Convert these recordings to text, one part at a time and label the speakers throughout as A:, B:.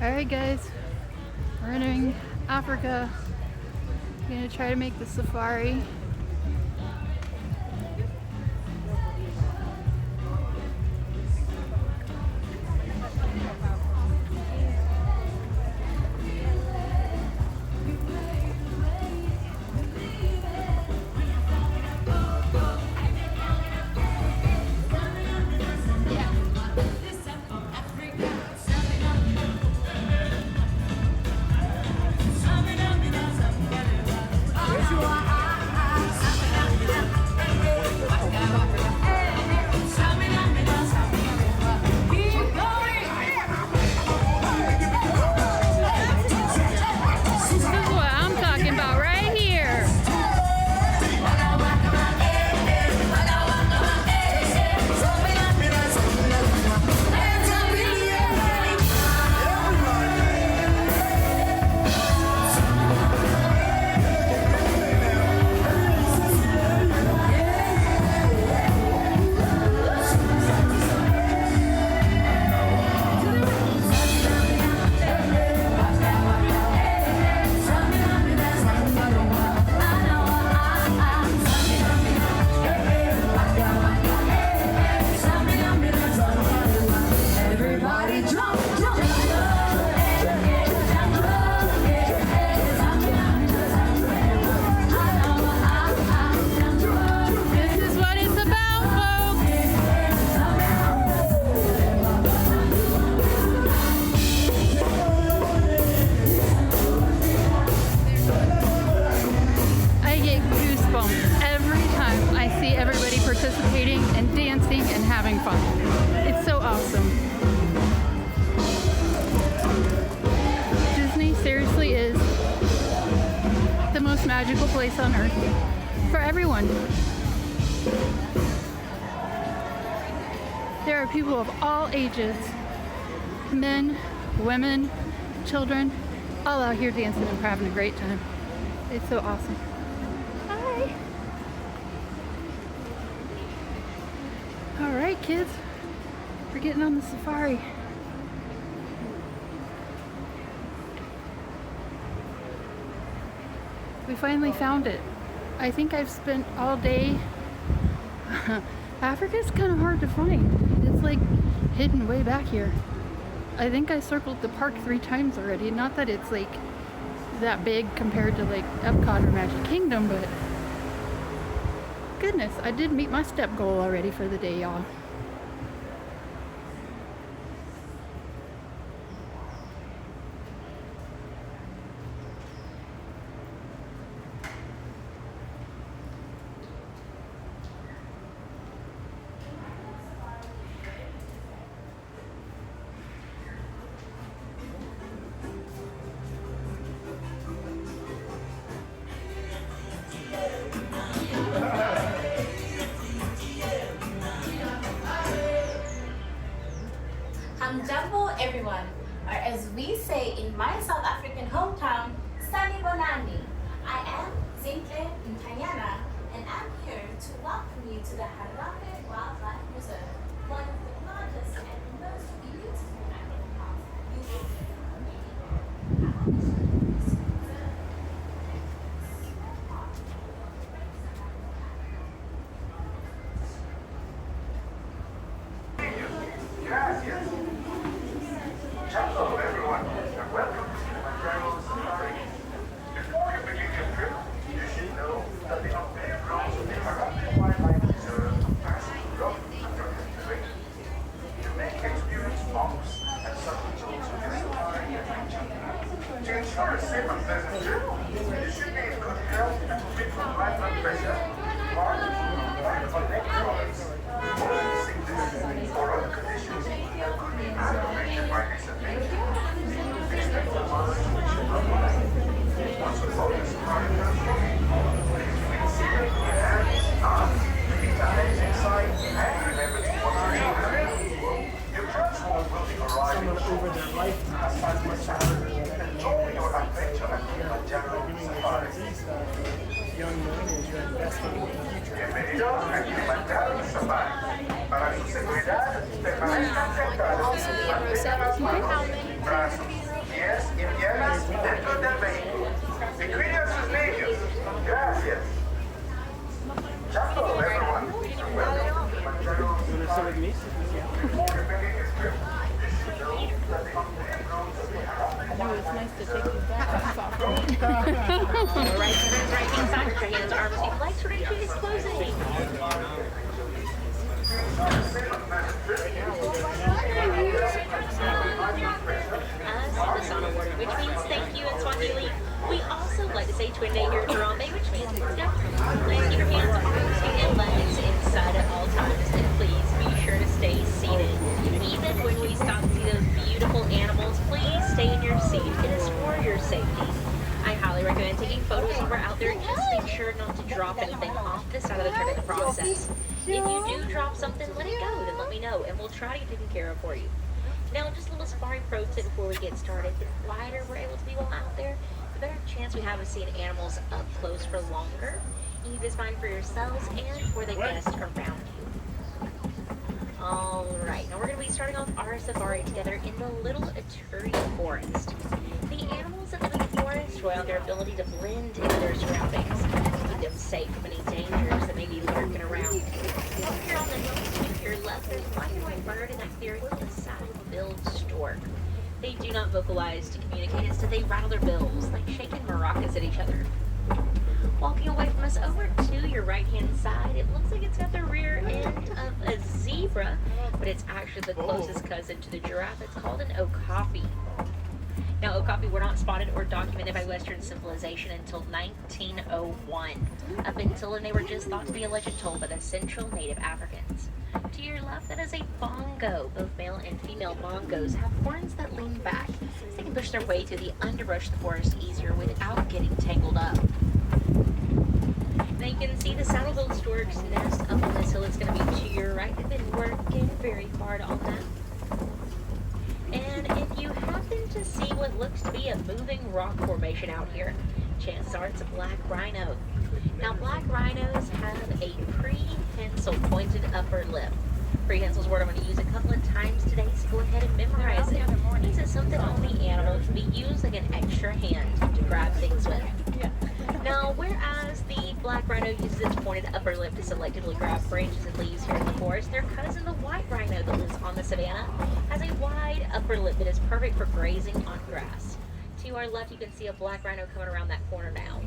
A: Alright guys, we're entering Africa. We're gonna try to make the safari. Participating and dancing and having fun. It's so awesome. Disney seriously is the most magical place on earth for everyone. There are people of all ages, men, women, children, all out here dancing and having a great time. It's so awesome. Hi! Alright kids, we're getting on the safari. We finally found it. I think I've spent all day. Africa's kind of hard to find. It's like hidden way back here. I think I circled the park 3 times already. Not that it's like that big compared to like Epcot or Magic Kingdom, but goodness, I did meet my step goal already for the day, y'all.
B: Jambo everyone, or as we say in my South African hometown, Sanibonani. I am Zinhle Ntanyana, and I'm here to welcome you to the Harare Wildlife Reserve, one of the largest and most beautiful animal parks you will see.
C: Hello everyone, and welcome to the Manjaro Safari. Before you begin your trip, you should know that the unpaved roads of the Harare Wildlife Reserve are fast, rough, and rugged. To make the experience bumps and subtle jolts of your safari adventure. To ensure a safe and pleasant trip, you should be in good health and fit from high blood pressure, heart, or neck problems, motion sickness, or other conditions that could be aggravated by this adventure. Expect the miles to reach your level. Once the boat is started transforming, please feel safe in your hands, arms, keep the hands inside, and remember to wash your hands. Your transport will be arriving shortly. Aside for Saturday, enjoy your adventure at the Manjaro Safari. Bienvenidos a Kilimanjaro Safari. Para su seguridad, permanezcan sentados, mantengan las manos, brazos, entiendas dentro del vehículo y cuiden sus niños. Gracias. That's all, everyone. Welcome to Manchero's Safari. Before the beginning trip, you should know that the unpaved roads of the
A: No, it's nice to take these back off.
D: All right, so there's right hand side. Put your hands, arms, and legs for entry is closing. The Sana word, which means thank you in Swahili. We also like to say Twinde here in Harambe, which means no. Please keep your hands, arms, and legs inside at all times, and please be sure to stay seated. Even when we stop to see those beautiful animals, please stay in your seat. It is for your safety. I highly recommend taking photos when we're out there. Just make sure not to drop anything off the side of the truck in the process. If you do drop something, let it go, then let me know, and we'll try to get taken care of for you. Now, just a little safari pro tip before we get started. The quieter we're able to be while out there, the better chance we have of seeing animals up close for longer. You need this mind for yourselves and for the guests around you. Alright, now we're going to be starting off our safari together in the Little Aturi Forest. The animals that live in the forest roll out their ability to blend into their surroundings, keep them safe from any dangers that may be lurking around. Over here on the hill to your left, there's a black and white bird, and that clearing is a saddle-billed stork. They do not vocalize to communicate, instead they rattle their bills, like shaking maracas at each other. Walking away from us over to your right-hand side, it looks like it's got the rear end of a zebra, but it's actually the closest cousin to the giraffe. It's called an okapi. Now, okapi were not spotted or documented by Western civilization until 1901. Up until then, they were just thought to be a legend told by the Central Native Africans. To your left, that is a bongo. Both male and female bongos have horns that lean back, so they can push their way through the underbrush of the forest easier without getting tangled up. Now you can see the saddle-billed stork's nest up on this hill. It's going to be to your right. They've been working very hard on that. And if you happen to see what looks to be a moving rock formation out here, chances are it's a black rhino. Now, black rhinos have a prehensile pointed upper lip. Prehensile is a word I'm going to use a couple of times today, so go ahead and memorize it. It means that something on the animal can be used like an extra hand to grab things with. Now, whereas the black rhino uses its pointed upper lip to selectively grab branches and leaves here in the forest, their cousin, the white rhino that lives on the savanna, has a wide upper lip that is perfect for grazing on grass. To our left, you can see a black rhino coming around that corner now.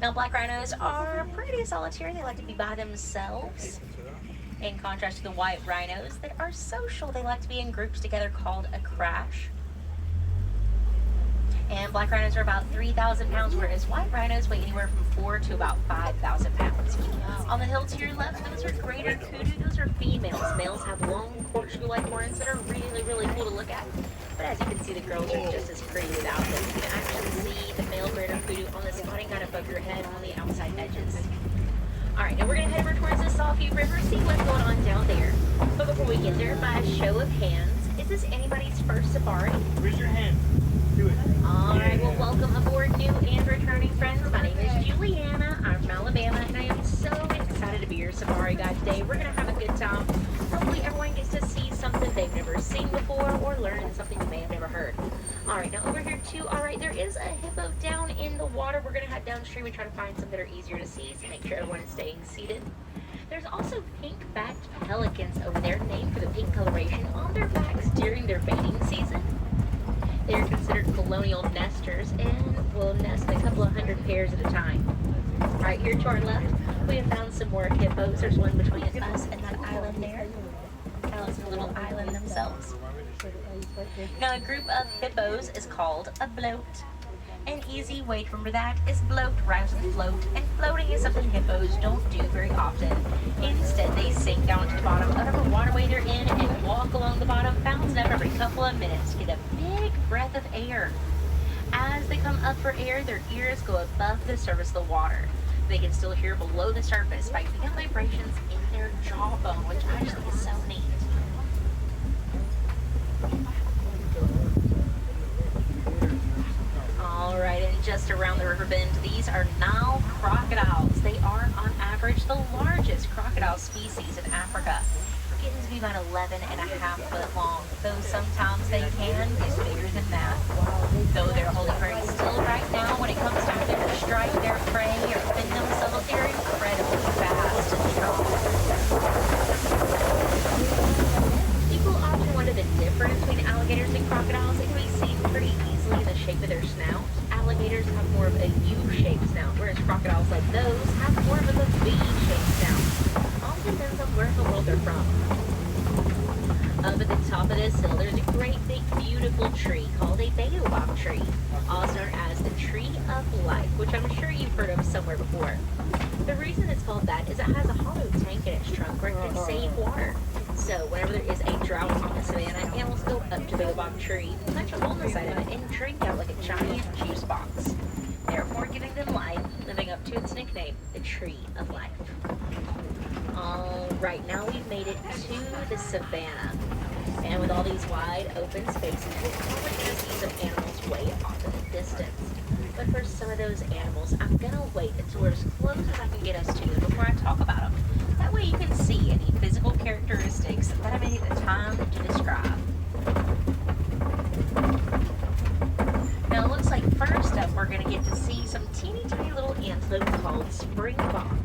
D: Now, black rhinos are pretty solitary. They like to be by themselves. In contrast to the white rhinos, they are social. They like to be in groups together called a crash. And black rhinos are about 3,000 pounds, whereas white rhinos weigh anywhere from 4 to about 5,000 pounds. On the hill to your left, those are greater kudu. Those are females. Males have long corkscrew-like horns that are really, really cool to look at. But as you can see, the girls are just as pretty without them. You can actually see the male greater kudu on the spotting guide above your head on the outside edges. Alright, now we're going to head over towards the Saltview River, see what's going on down there. But before we get there, by a show of hands, is this anybody's first safari?
E: Raise your hand. Do it.
D: Alright, well, welcome aboard, new and returning friends. My name is Juliana. I'm from Alabama, and I am so excited to be your safari guide today. We're going to have a good time. Hopefully everyone gets to see something they've never seen before or learn something you may have never heard. Alright, now over here too, alright, there is a hippo down in the water. We're going to head downstream and try to find some that are easier to see, so make sure everyone is staying seated. There's also pink-backed pelicans over there, named for the pink coloration on their backs during their mating season. They're considered colonial nesters and will nest a couple of hundred pairs at a time. Alright, here to our left, we have found some more hippos. There's one between us and that island there. It's a little island themselves. Now, a group of hippos is called a bloat. An easy way to remember that is bloat rather than float, and floating is something hippos don't do very often. Instead, they sink down to the bottom of whatever waterway they're in and walk along the bottom, bouncing up every couple of minutes to get a big breath of air. As they come up for air, their ears go above the surface of the water. They can still hear below the surface by feeling vibrations in their jawbone, which actually is so neat. Alright, and just around the river bend, these are Nile crocodiles. They are, on average, the largest crocodile species in Africa, getting to be about 11.5 foot long, though sometimes crocodiles like those have more of a V-shaped sound. All depends on where in the world they're from. Up at the top of this hill, there's a great big beautiful tree called a baobab tree, also known as the tree of life, which I'm sure you've heard of somewhere before. The reason it's called that is it has a hollow tank in its trunk where it can save water. So whenever there is a drought on the savannah, animals go up to the baobab tree, touch a hole in the side of it, and drink out like a giant juice box, therefore giving them life, living up to its nickname, the tree of life. Alright, now we've made it to the savannah. And with all these wide open spaces, we're probably going to see some animals way off in the distance. But for some of those animals, I'm going to wait until we're as close as I can get us to them before I talk about them. That way you can see any physical characteristics that I may take the time to describe. Now it looks like first up we're going to get to see some teeny tiny little antelope called springbok.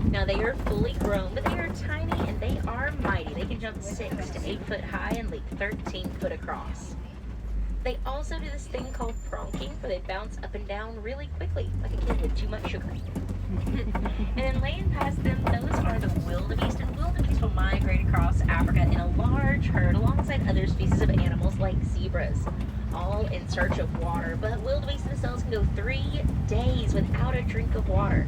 D: Now they are fully grown, but they are tiny and they are mighty. They can jump 6 to 8 foot high and leap 13 foot across. They also do this thing called pronking, where they bounce up and down really quickly, like a kid with too much sugar. And then laying past them, those are the wildebeest, and wildebeest will migrate across Africa in a large herd alongside other species of animals like zebras, all in search of water. But wildebeest themselves can go 3 days without a drink of water,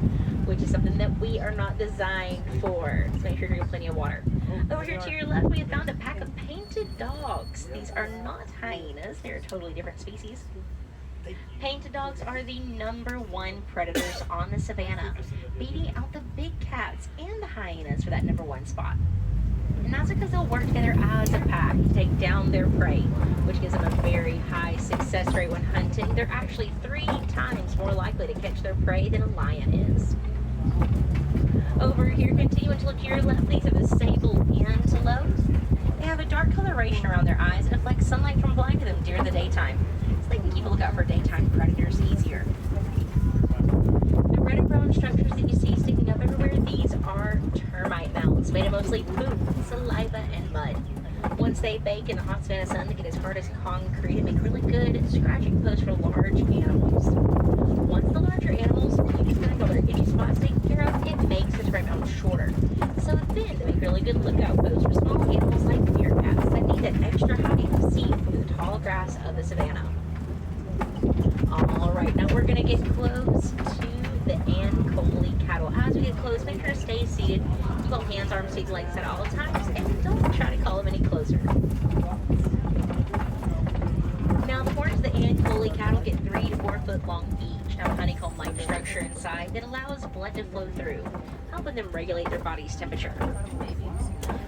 D: which is something that we are not designed for. So make sure you drink plenty of water. Over here to your left, we have found a pack of painted dogs. These are not hyenas. They're a totally different species. Painted dogs are the #1 predators on the savannah, beating out the big cats and the hyenas for that #1 spot. And that's because they'll work together as a pack to take down their prey, which gives them a very high success rate when hunting. They're actually 3 times more likely to catch their prey than a lion is. Over here, continuing to look to your left, these are the sable antelopes. They have a dark coloration around their eyes and reflect sunlight from blind to them during the daytime, so they can keep a lookout for daytime predators easier. The red and brown structures that you see sticking up everywhere, these are termite mounds made of mostly poop, saliva, and mud. Once they bake in the hot savannah sun, they get as hard as concrete and make really good scratching posts for large animals. Once the larger animals use them or their itchy spots taken care of, it makes the termite mound shorter. So then they make really good lookout posts for small animals like meerkats that need that extra height to see through the tall grass of the savannah. Alright, now we're going to get close to the Ankole cattle. As we get close, make sure to stay seated. Keep all hands, arms, feet, legs set at all times, and don't try to call them any closer. Now the horns of the Ankole cattle get 3 to 4 foot long each, have a honeycomb-like structure inside that allows blood to flow through, helping them regulate their body's temperature.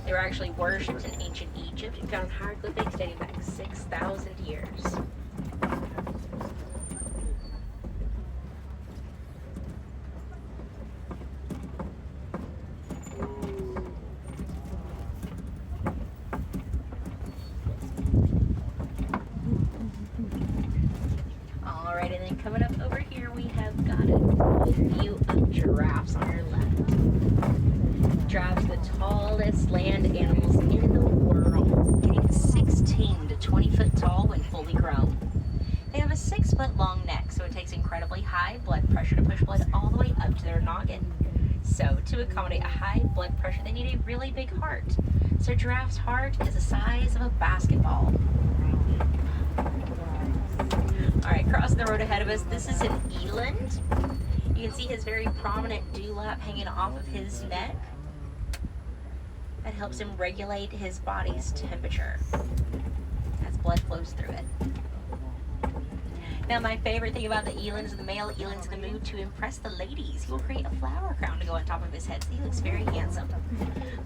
D: They were actually worshipped in ancient Egypt and found hieroglyphics dating back 6,000 years. Alright, and then coming up over here, we have got a good view of giraffes on your left. Giraffes are the tallest land animals in the world, getting 16 to 20 foot tall when fully grown. They have a 6 foot long neck, so it takes incredibly high blood pressure to push blood all the way up to their noggin. So to accommodate a high blood pressure, they need a really big heart. So a giraffe's heart is the size of a basketball. Alright, crossing the road ahead of us, this is an eland. You can see his very prominent dewlap hanging off of his neck. That helps him regulate his body's temperature as blood flows through it. Now my favorite thing about the eland is the male eland's in the mood to impress the ladies. He will create a flower crown to go on top of his head, so he looks very handsome.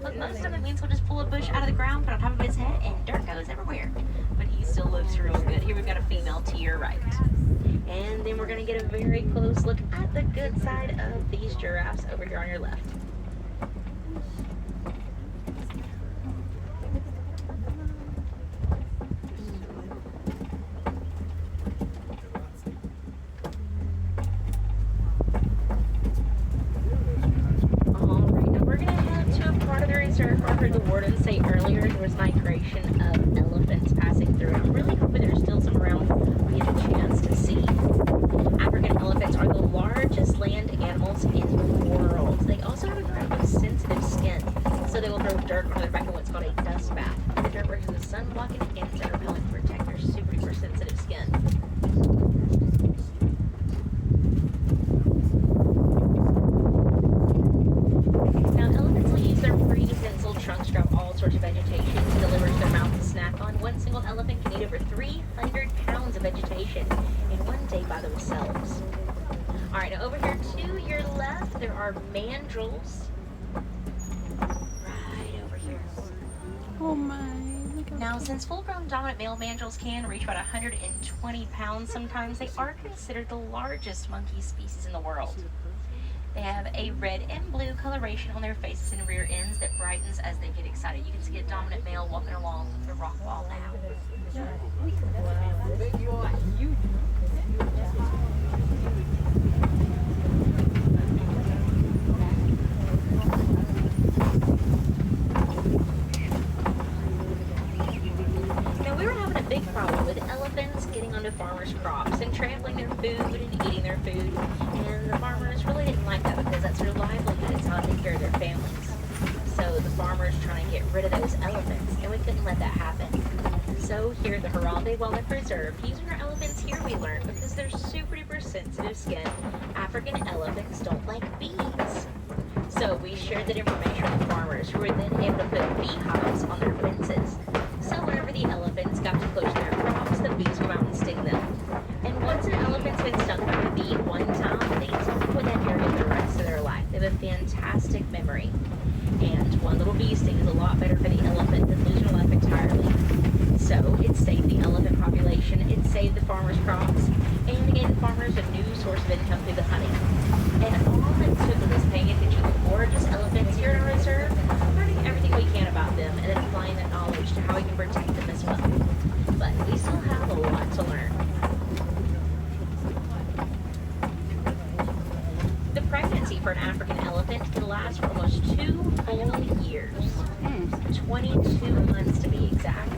D: But most of the time it means he'll just pull a bush out of the ground, put it on top of his head, and dirt goes everywhere. But he still looks real good. Here we've got a female to your right. And then we're going to get a very close look at the good side of these giraffes over here on your left. I heard the warden say earlier there was migration of elephants passing through. I'm really hoping there's still some around we get a chance to see. African elephants are the largest land sun blocking and sun repellent to protect their super duper sensitive skin. Now, elephants will use their prehensile trunks to grab all sorts of vegetation to deliver to their mouth to snack on. One single elephant can eat over 300 pounds of vegetation in one day by themselves. All right, now over here to your left, there are mandrills. Right over here.
A: Oh my. Look how
D: Now,
A: cute.
D: since full-grown dominant male mandrills can reach about 120 pounds sometimes, they are considered the largest monkey species in the world. They have a red and blue coloration on their faces and rear ends that brightens as they get excited. You can see a dominant male walking along the rock wall now. Now, we were having a big problem with elephants getting onto farmers' crops and trampling their food and eating their food. And the farmers really didn't like that because that's their livelihood. It's how they take care of their families. So the farmers were trying to get rid of those elephants, and we couldn't let that happen. So here at the Harambe Wildlife Reserve, using our elephants here, we learned because they're super duper sensitive skin, African elephants don't like bees. So we shared that information with the farmers, who were then able to put beehives on their fences. So whenever the elephants got too close to their crops, the bees would come out and sting them. And once an elephant's been stung by a bee one time, they don't with that area the rest of their life. They have a fantastic memory. And one little bee sting is a lot better for the elephant than losing their life entirely. So it saved the elephant population, it saved the farmers' crops, and it gave the farmers a new source of income through the honey. And all it took was paying attention to the gorgeous elephants here in our reserve, learning everything we can about them, and then applying that knowledge to how we can protect them as well. But we still have a lot to learn. The pregnancy for an African elephant can last for almost 2 full years. 22 months to be exact.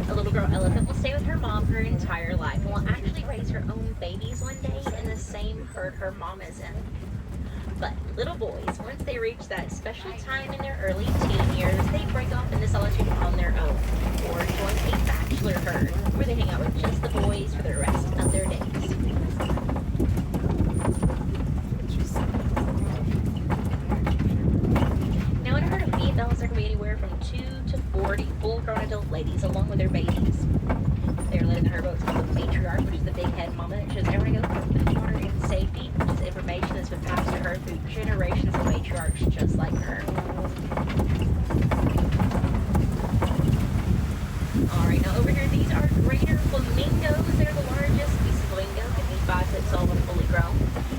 D: A little girl elephant will stay with her mom her entire life and will actually raise her own babies one day in the same herd her mom is in. But little boys, once they reach that special time in their early teen years, they break off into solitude on their own or join a bachelor herd where they hang out with just the boys for the rest of their days. Now, in a herd of females, there can be anywhere from 2 to 40 full-grown adult ladies along with their babies. They're led in the herd what's called the matriarch, which is the big head mama that shows everyone to go through food, water, and safety, which is information that's been passed to her through generations of matriarchs just like her. Alright, now over here, these are greater flamingos. They're the largest species of flamingo, can be 5 foot tall when fully grown.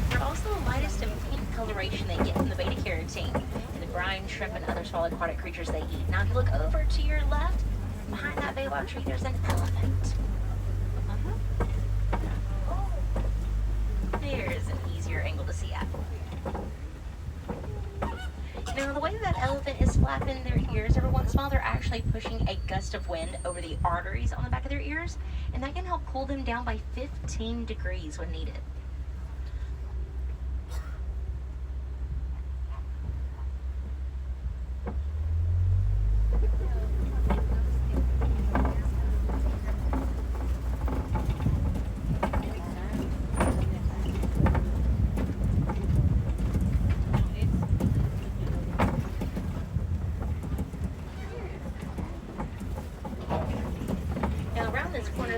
D: They're also the lightest in pink coloration they get from the beta carotene in the brine, shrimp, and other small aquatic creatures they eat. Now, if you look over to your left, behind that baobab tree, there's an elephant. There's an easier angle to see at. Now, the way that elephant is flapping their ears every once in a while, they're actually pushing a gust of wind over the arteries on the back of their ears, and that can help cool them down by 15 degrees when needed.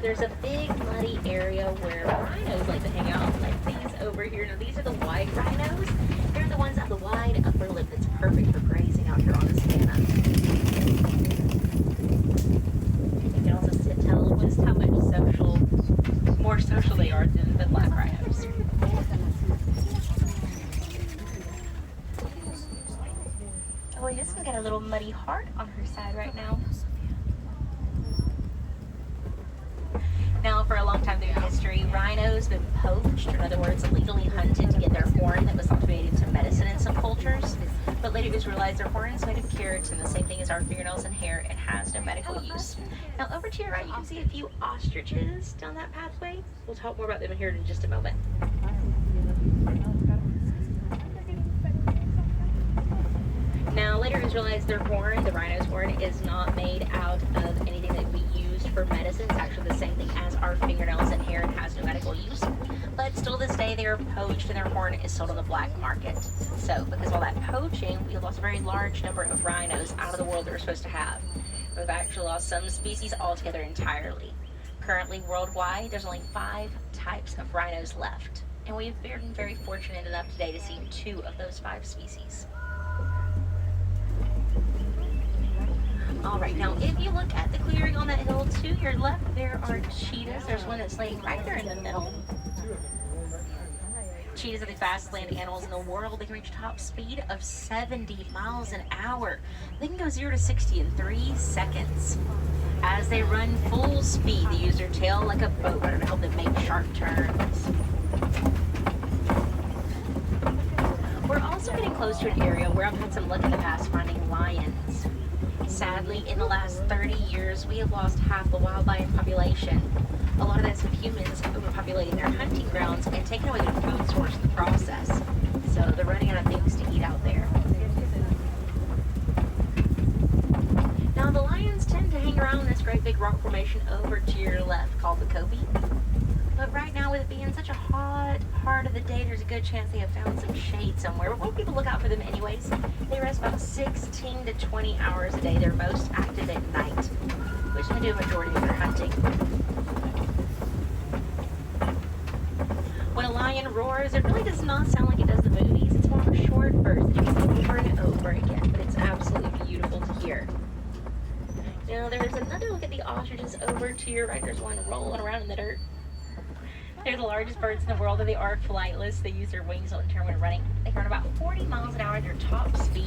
D: There's a big muddy area where rhinos like to hang out, like these over here. Now, these are the white rhinos. They're the ones that have the wide upper lip that's perfect for grazing out here on the savanna. You can also tell just how much more social they are than the black rhinos. Oh, and this one got a little muddy heart on her side right now. Now, for a long time through history, rhinos have been poached, or in other words, illegally hunted to get their horn that was thought to be made into medicine in some cultures. But later it was realized their horn is made of keratin, the same thing as our fingernails and hair, and has no medical use. Now, over to your right, you can see a few ostriches down that pathway. We'll talk more about them here in just a moment. Now, later it was realized their horn, the rhino's horn, is not made out of our fingernails and hair and has no medical use. But still to this day, they are poached and their horn is sold on the black market. So because of all that poaching, we lost a very large number of rhinos out of the world that we're supposed to have. We've actually lost some species altogether entirely. Currently, worldwide, there's only 5 types of rhinos left. And we've been very fortunate enough today to see 2 of those 5 species. All right, now if you look at the clearing on that hill to your left, there are cheetahs. There's one that's laying right there in the middle. Cheetahs are the fastest land animals in the world. They can reach a top speed of 70 miles an hour. They can go 0 to 60 in 3 seconds. As they run full speed, they use their tail like a boat rudder to help them make sharp turns. We're also getting close to an area where I've had some luck in the past finding lions. Sadly, in the last 30 years, we have lost half the wild lion population. A lot of that's with humans overpopulating their hunting grounds and taking away their food source in the process. So they're running out of things to eat out there. Now the lions tend to hang around this great big rock formation over to your left called the Copy. But right now, with it being such a hot part of the day, there's a good chance they have found some shade somewhere. But most people look out for them anyways. They rest about 16 to 20 hours a day. They're most active at night, which they do a majority of their hunting. When a lion roars, it really does not sound like it does the movies. It's more of a short burst that you can see over and over again, but it's absolutely beautiful to hear. Now, there's another look at the ostriches over to your right. There's one rolling around in the dirt. They're the largest birds in the world, and they are flightless. They use their wings to determine when running. They can run about 40 miles an hour at their top speed.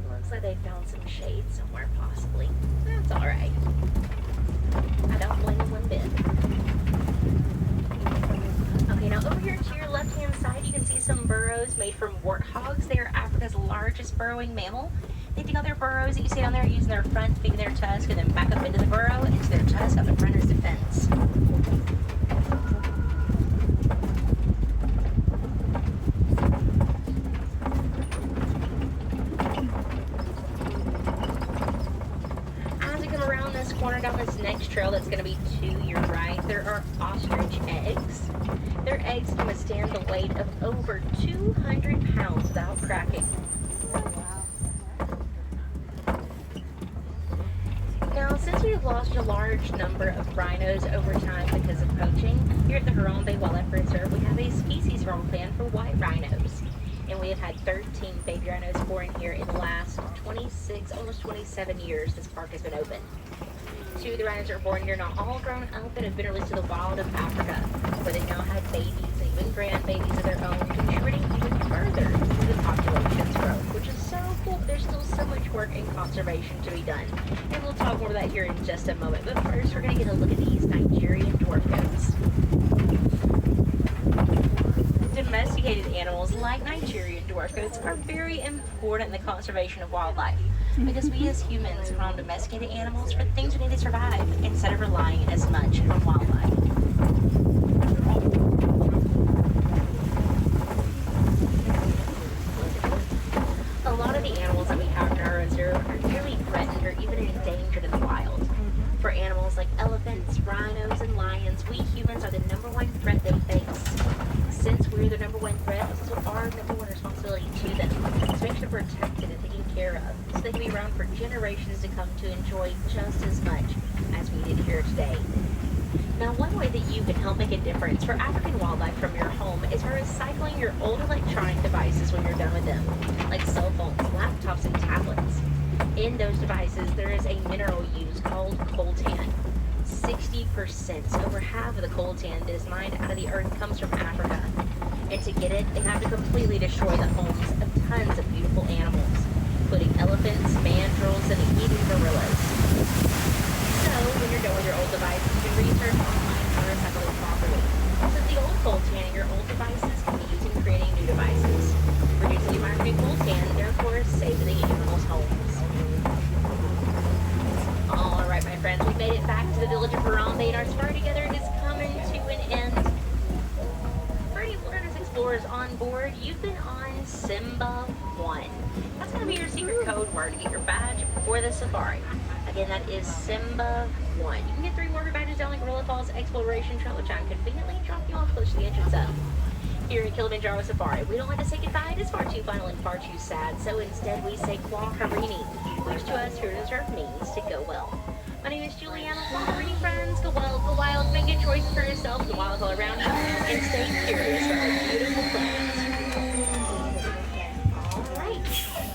D: Looks like they found some shade somewhere, possibly. That's all right. I don't blame them one bit. Okay, now over here to your left-hand side, you can see some burrows made from warthogs. They are Africa's largest burrowing mammal. They dig out their burrows that you see down there using their front feet and their tusk, and then back up into the burrow, into their tusk, up in front of defense. As we come around this corner down this next trail that's going to be to your right, there are ostrich eggs. Their eggs can withstand the weight of over 200 pounds without cracking. Now, since we've lost a large number of rhinos over time because of poaching, here at the Harambe Wildlife Reserve, we have a species enrollment plan for white rhinos. And we have had 13 baby rhinos born here in the last 26, almost 27 years this park has been open. 2 of the rhinos that are born here, not all grown up, and have been released to the wild of Africa, where they've now had babies and even grandbabies of their own, contributing even further to the population's growth, which is so cool. But there's still so much work in conservation to be done, and we'll talk more about that here in just a moment. But first, we're going to get a look at these Nigerian dwarf goats. Domesticated animals like Nigerian dwarf goats are very important in the conservation of wildlife, because we as humans rely on domesticated animals for things we need to survive instead of relying as much on wildlife. A lot of the animals that we have in our reserve are nearly threatened or even endangered in the wild. For animals like elephants, rhinos, and lions, we humans are the #1 threat they face. Since we're the #1 threat, this is our #1 responsibility to them, to make sure they're protected and taken care of, so they can be around for generations to come to enjoy just as much as we did here today. Now, one way that you can help make a difference for African wildlife from your home is by recycling your old electronic devices when you're done with them, like cell phones, laptops, and tablets. In those devices, there is a mineral used called coltan. 60%, so over half of the coltan that is mined out of the earth comes from Africa. And to get it, they have to completely destroy the homes of tons of beautiful animals, including elephants, mandrills, and even gorillas. So, when you're done with your old device, you can research online how to recycle it properly. So the old coltan in your old devices can be used in creating new devices, reducing the amount of coltan, therefore saving the animals' homes. Alright, my friends, we made it back to the village of Harambe, and our safari together is coming to an end. on board, you've been on Simba 1. That's going to be your secret code word to get your badge for the safari. Again, that is Simba 1. You can get 3 more badges down the Gorilla Falls Exploration Trail, which I'm conveniently dropping you off close to the entrance of. Here at Kilimanjaro Safari, we don't like to say goodbye. It is far too final and far too sad, so instead we say Kwaharini, which to us here in Reserve means to go well. My name is Juliana. Kwaharini friends, go well, go wild, make good choices for yourself, the wild all around you, and stay curious for our beautiful planet. Alright,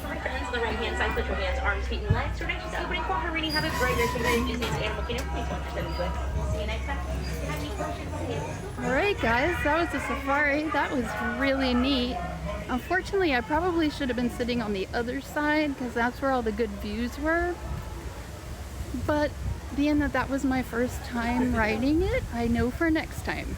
D: my friends, on the right hand side, put your hands, arms, feet, and legs. Directions open in Kwaharini. Have a great rest of your day. Disney's Animal Kingdom. Please watch your study. See you next time. Happy questions.
A: Alright guys, that was the safari. That was really neat. Unfortunately, I probably should have been sitting on the other side because that's where all the good views were. But being that that was my first time riding it, I know for next time.